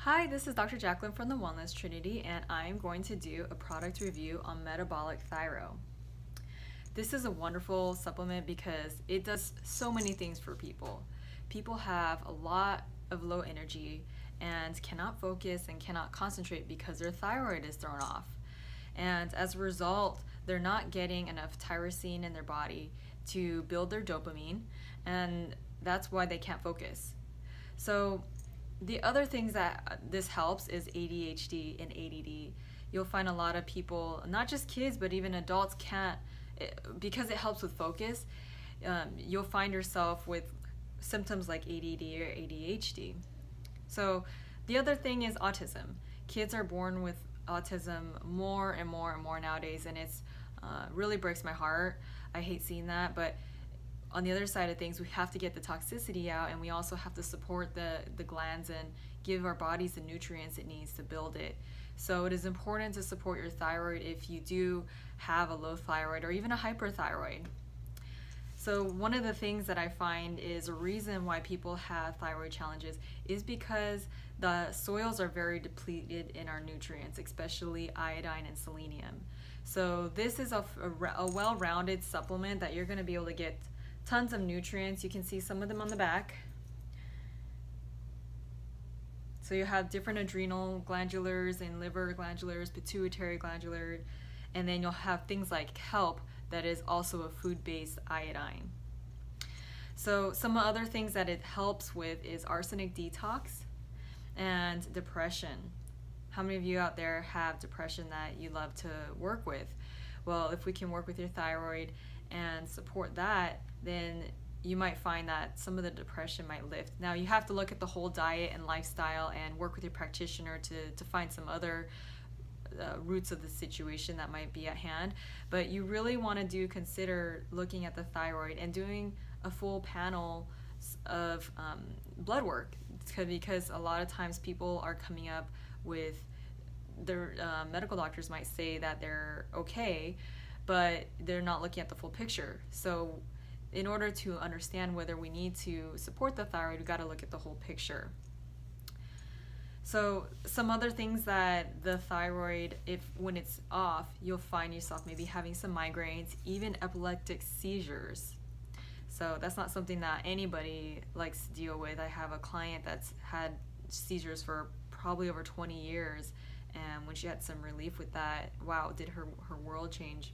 Hi, this is Dr. Jacqueline from the Wellness Trinity, and I'm going to do a product review on Metabolic Thyro. This is a wonderful supplement because it does so many things for people. People have a lot of low energy and cannot focus and cannot concentrate because their thyroid is thrown off. And as a result, they're not getting enough tyrosine in their body to build their dopamine, and that's why they can't focus. So the other things that this helps is ADHD and ADD. You'll find a lot of people, not just kids, but even adults can't, because it helps with focus, you'll find yourself with symptoms like ADD or ADHD. So the other thing is autism. Kids are born with autism more and more and more nowadays, and it's really breaks my heart. I hate seeing that, but on the other side of things, we have to get the toxicity out, and we also have to support the glands and give our bodies the nutrients it needs to build it. So it is important to support your thyroid if you do have a low thyroid or even a hyperthyroid. So one of the things that I find is a reason why people have thyroid challenges is because the soils are very depleted in our nutrients, especially iodine and selenium. So this is a well-rounded supplement that you're going to be able to get tons of nutrients. You can see some of them on the back. So you have different adrenal glandulars and liver glandulars, pituitary glandular, and then you'll have things like kelp that is also a food-based iodine. So some other things that it helps with is arsenic detox and depression. How many of you out there have depression that you love to work with? Well, if we can work with your thyroid and support that, then you might find that some of the depression might lift. Now you have to look at the whole diet and lifestyle and work with your practitioner to find some other roots of the situation that might be at hand, but you really want to consider looking at the thyroid and doing a full panel of blood work, because a lot of times people are coming up with their medical doctors might say that they're okay, but they're not looking at the full picture. So in order to understand whether we need to support the thyroid, we've got to look at the whole picture. So some other things that the thyroid, when it's off, you'll find yourself maybe having some migraines, even epileptic seizures. So that's not something that anybody likes to deal with. I have a client that's had seizures for probably over 20 years, and when she had some relief with that, wow, did her world change.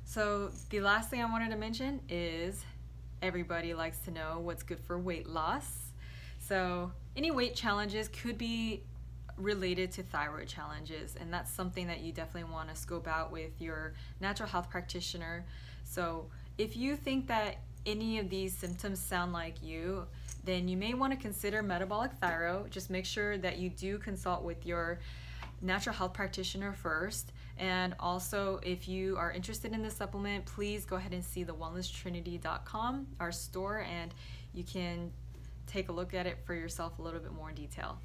So the last thing I wanted to mention is everybody likes to know what's good for weight loss. So any weight challenges could be related to thyroid challenges, and that's something that you definitely want to scope out with your natural health practitioner. So if you think that any of these symptoms sound like you, then you may want to consider Metabolic Thyro. Just make sure that you do consult with your natural health practitioner first. And also, if you are interested in this supplement, please go ahead and see the wellnesstrinity.com, our store, and you can take a look at it for yourself a little bit more in detail.